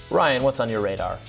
Ryan, what's on your radar?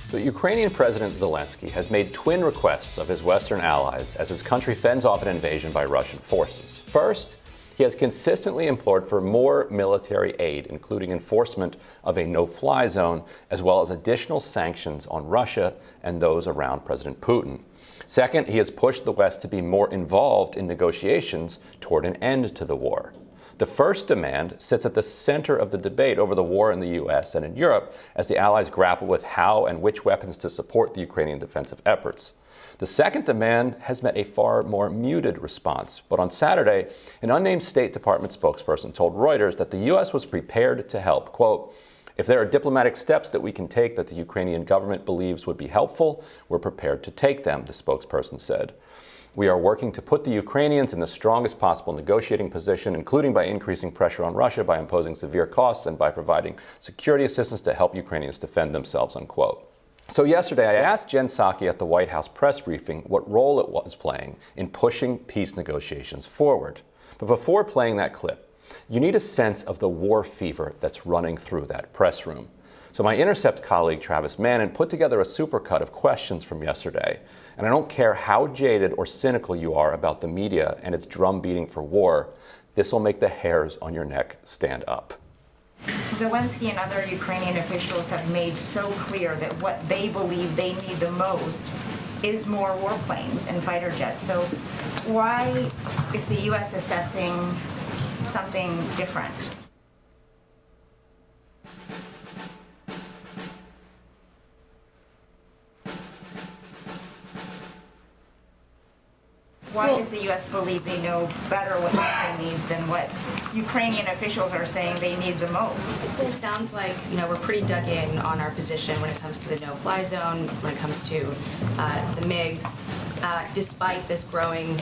The Ukrainian President Zelensky has made twin requests of his Western allies as his country fends off an invasion by Russian forces. First, he has consistently implored for more military aid, including enforcement of a no-fly zone, as well as additional sanctions on Russia and those around President Putin. Second, he has pushed the West to be more involved in negotiations toward an end to the war. The first demand sits at the center of the debate over the war in the U.S. and in Europe as the allies grapple with how and which weapons to support the Ukrainian defensive efforts. The second demand has met a far more muted response, but on Saturday, an unnamed State Department spokesperson told Reuters that the U.S. was prepared to help. Quote, "If there are diplomatic steps that we can take that the Ukrainian government believes would be helpful, we're prepared to take them," the spokesperson said. "We are working to put the Ukrainians in the strongest possible negotiating position, including by increasing pressure on Russia, by imposing severe costs, and by providing security assistance to help Ukrainians defend themselves," unquote. So yesterday, I asked Jen Psaki at the White House press briefing what role it was playing in pushing peace negotiations forward. But before playing that clip, you need a sense of the war fever that's running through that press room. So my Intercept colleague Travis Mannon put together a supercut of questions from yesterday. And I don't care how jaded or cynical you are about the media and its drum beating for war, this will make the hairs on your neck stand up. Zelensky and other Ukrainian officials have made so clear that what they believe they need the most is more warplanes and fighter jets. So why is the U.S. assessing something different? Why does the U.S. believe they know better what Ukraine needs than what Ukrainian officials are saying they need the most? It sounds like, we're pretty dug in on our position when it comes to the no-fly zone, when it comes to the MiGs, despite this growing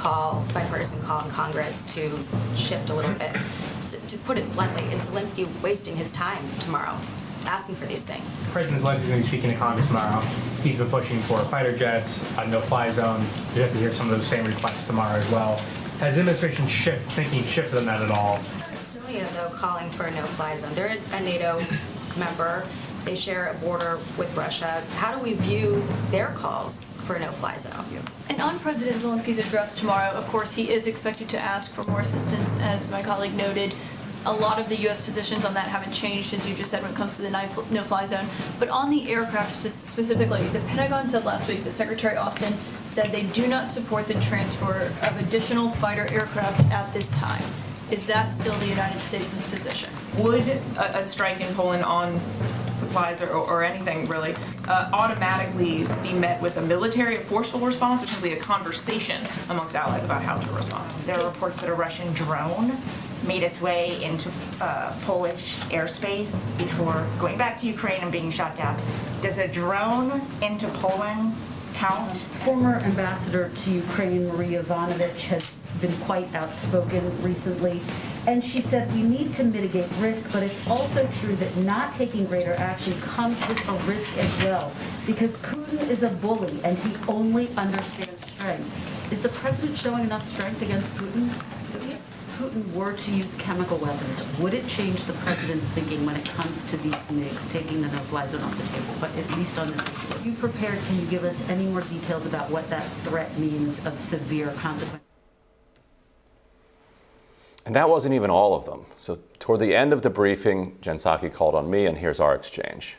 bipartisan call in Congress to shift a little bit. So, to put it bluntly, is Zelensky wasting his time tomorrow asking for these things? President Zelensky is going to be speaking to Congress tomorrow. He's been pushing for fighter jets, a no-fly zone. You have to hear some of those same requests tomorrow as well. Has the administration shifted on that at all? Estonia, though, calling for a no-fly zone. They're a NATO member. They share a border with Russia. How do we view their calls for a no-fly zone? And on President Zelensky's address tomorrow, of course, he is expected to ask for more assistance, as my colleague noted. A lot of the U.S. positions on that haven't changed, as you just said, when it comes to the no-fly zone. But on the aircraft specifically, the Pentagon said last week that Secretary Austin said they do not support the transfer of additional fighter aircraft at this time. Is that still the United States' position? Would a strike in Poland on supplies or anything really automatically be met with a forceful response, or simply a conversation amongst allies about how to respond? There are reports that a Russian drone made its way into Polish airspace before going back to Ukraine and being shot down. Does a drone into Poland count? Former ambassador to Ukraine, Maria Ivanovich, has been quite outspoken recently, and she said we need to mitigate risk, but it's also true that not taking greater action comes with a risk as well, because Putin is a bully and he only understands strength. Is the president showing enough strength against Putin? If Putin were to use chemical weapons, would it change the president's thinking when it comes to these MiGs, taking the no-fly zone off the table, but at least on this issue? Are you prepared? Can you give us any more details about what that threat means of severe consequences? And that wasn't even all of them. So toward the end of the briefing, Jen Psaki called on me, and here's our exchange.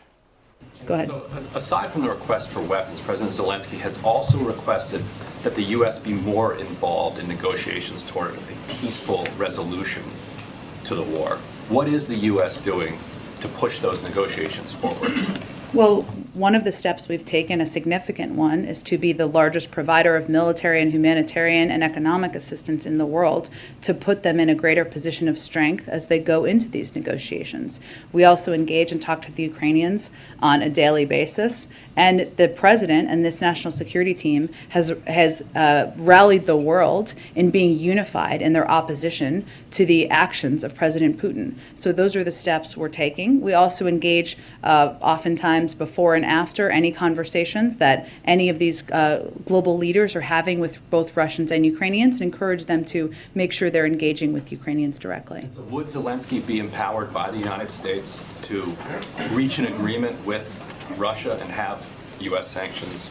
Go ahead. So aside from the request for weapons, President Zelensky has also requested that the U.S. be more involved in negotiations toward a peaceful resolution to the war. What is the U.S. doing to push those negotiations forward? Well, one of the steps we've taken, a significant one, is to be the largest provider of military and humanitarian and economic assistance in the world, to put them in a greater position of strength as they go into these negotiations. We also engage and talk to the Ukrainians on a daily basis, and the president and this national security team has rallied the world in being unified in their opposition to the actions of President Putin. So those are the steps we're taking. We also engage oftentimes before and after any conversations that any of these global leaders are having with both Russians and Ukrainians, and encourage them to make sure they're engaging with Ukrainians directly. So would Zelensky be empowered by the United States to reach an agreement with Russia and have U.S. sanctions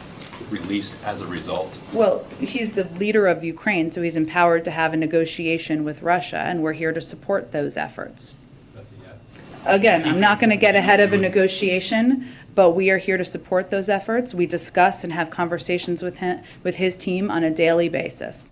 released as a result? Well, he's the leader of Ukraine, so he's empowered to have a negotiation with Russia, and we're here to support those efforts. That's a yes. Again, I'm not going to get ahead of a negotiation, but we are here to support those efforts. We discuss and have conversations with him, with his team on a daily basis.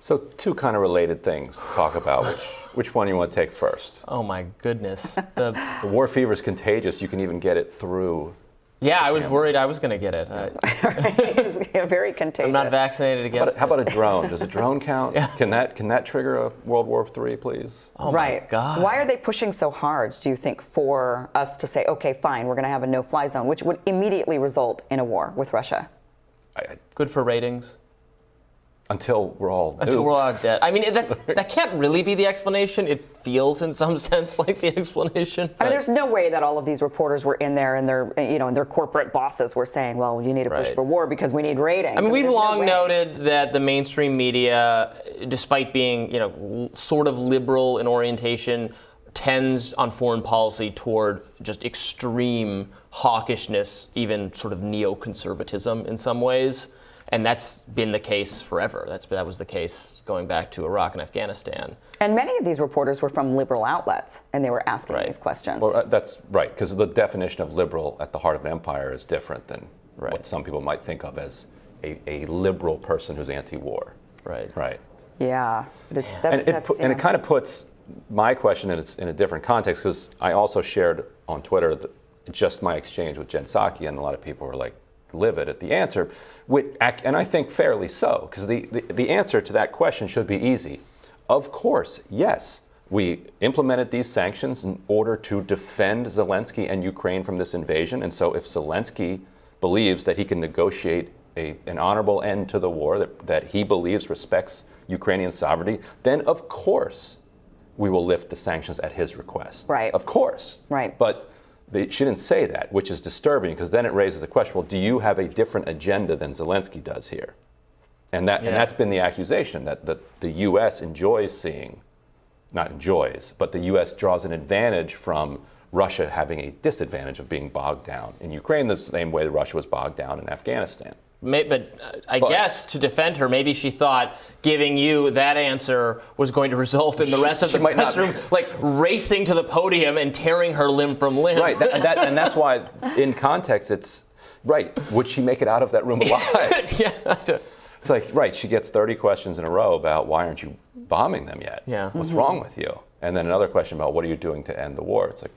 So two kind of related things to talk about. Which one you want to take first? Oh my goodness. The war fever is contagious. You can even get it through. Yeah, I was worried I was going to get it. It's very contagious. I'm not vaccinated against How about a drone? Does a drone count? Yeah. Can that trigger a World War III, please? Oh right. My God. Why are they pushing so hard, do you think, for us to say, okay, fine, we're going to have a no-fly zone, which would immediately result in a war with Russia? Good for ratings. Until we're all dead. I mean, that can't really be the explanation. It feels, in some sense, like the explanation. I mean, there's no way that all of these reporters were in there and their corporate bosses were saying, well, you need to push for war because we need ratings. I mean, we've long noted that the mainstream media, despite being, sort of liberal in orientation, tends on foreign policy toward just extreme hawkishness, even sort of neoconservatism in some ways. And that's been the case forever. That was the case going back to Iraq and Afghanistan. And many of these reporters were from liberal outlets, and they were asking these questions. Well, that's right, because the definition of liberal at the heart of an empire is different than what some people might think of as a liberal person who's anti-war. Right. Right. Yeah. And it kind of puts my question in a different context, because I also shared on Twitter just my exchange with Jen Psaki, and a lot of people were like, livid at the answer, and I think fairly so, because the answer to that question should be easy. Of course, yes, we implemented these sanctions in order to defend Zelensky and Ukraine from this invasion, and so if Zelensky believes that he can negotiate an honorable end to the war that he believes respects Ukrainian sovereignty, then of course we will lift the sanctions at his request. Right. Of course. Right. But she didn't say that, which is disturbing, because then it raises the question, well, do you have a different agenda than Zelensky does here? And that's been the accusation, that the U.S. but the U.S. draws an advantage from Russia having a disadvantage of being bogged down in Ukraine the same way that Russia was bogged down in Afghanistan. But I guess to defend her, maybe she thought giving you that answer was going to result in the rest of the press room like racing to the podium and tearing her limb from limb. Right, and that's why, in context, it's right. Would she make it out of that room alive? Yeah. It's like, right, she gets 30 questions in a row about why aren't you bombing them yet? Yeah. What's wrong with you? And then another question about what are you doing to end the war? It's like,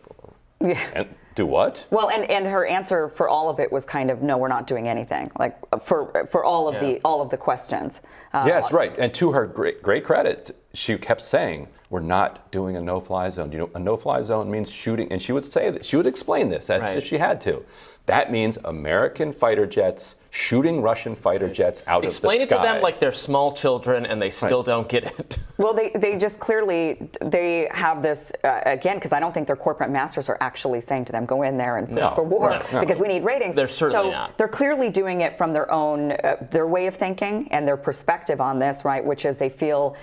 and do what? Well, and her answer for all of it was kind of, no, we're not doing anything. Like for all of the questions. Yes, right. And to her great credit, she kept saying, we're not doing a no-fly zone. You know, a no-fly zone means shooting, and she would say that. She would explain this as if she had to. That means American fighter jets shooting Russian fighter jets out of the sky. Explain it to them like they're small children and they still don't get it. Well, they just clearly, they have this, again, because I don't think their corporate masters are actually saying to them, go in there and push for war because we need ratings. They're certainly not. They're clearly doing it from their own, their way of thinking and their perspective on this, right, which is they feel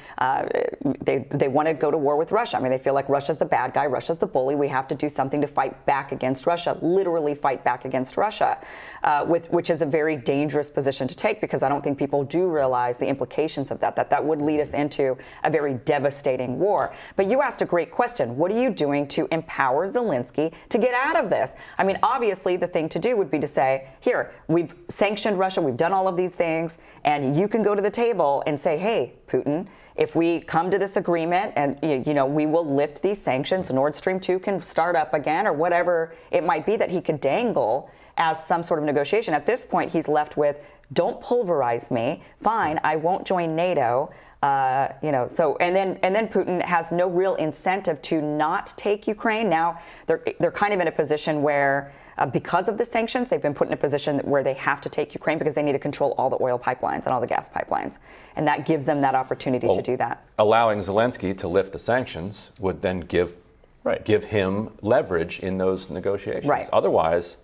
they want to go to war with Russia. I mean, they feel like Russia's the bad guy, Russia's the bully. We have to do something to fight back against Russia, literally fight back against Russia, which is a very dangerous position to take, because I don't think people do realize the implications of that would lead us into a very devastating war. But you asked a great question. What are you doing to empower Zelensky to get out of this? I mean, obviously the thing to do would be to say, here, we've sanctioned Russia, we've done all of these things, and you can go to the table and say, hey, Putin, if we come to this agreement and, we will lift these sanctions, Nord Stream 2 can start up again, or whatever it might be that he could dangle as some sort of negotiation. At this point, he's left with, don't pulverize me. Fine, I won't join NATO. So and then Putin has no real incentive to not take Ukraine. Now they're kind of in a position where, because of the sanctions, they've been put in a position where they have to take Ukraine because they need to control all the oil pipelines and all the gas pipelines, and that gives them that opportunity to do that. Allowing Zelensky to lift the sanctions would then give give him leverage in those negotiations. Right. Otherwise,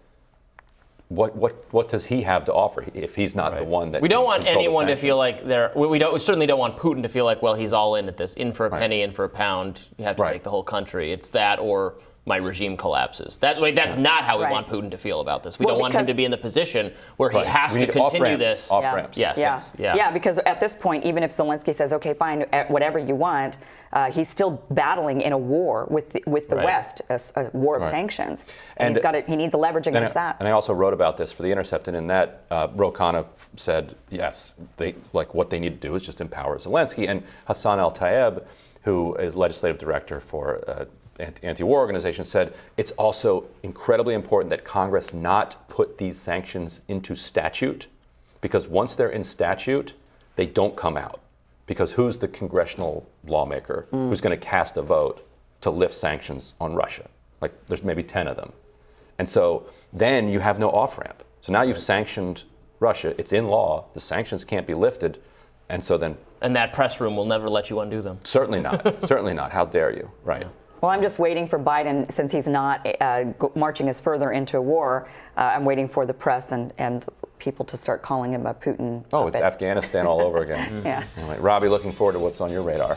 what does he have to offer if he's not the one that we don't want can control the anyone to feel sanctions? like we certainly don't want Putin to feel like, well, he's all in at this, in for a penny, in for a pound. You have to take the whole country. It's that or my regime collapses. That's not how we want Putin to feel about this. We don't want him to be in the position where he has to continue this. Off-ramps. Yes. Yeah, because at this point, even if Zelensky says, okay, fine, whatever you want, he's still battling in a war with the West, a war of sanctions. And he needs a leverage against that. And I also wrote about this for The Intercept, and in that, Ro Khanna said, yes, what they need to do is just empower Zelensky. And Hassan al-Tayyab, who is legislative director for anti-war organization, said it's also incredibly important that Congress not put these sanctions into statute, because once they're in statute, they don't come out. Because who's the congressional lawmaker who's going to cast a vote to lift sanctions on Russia? Like, there's maybe 10 of them. And so then you have no off-ramp. So now you've sanctioned Russia. It's in law. The sanctions can't be lifted. And so then... And that press room will never let you undo them. Certainly not. Certainly not. How dare you? Right. Well, I'm just waiting for Biden, since he's not marching us further into a war. I'm waiting for the press and people to start calling him a Putin. Oh, it's Afghanistan all over again. Yeah. All right, Robbie, looking forward to what's on your radar.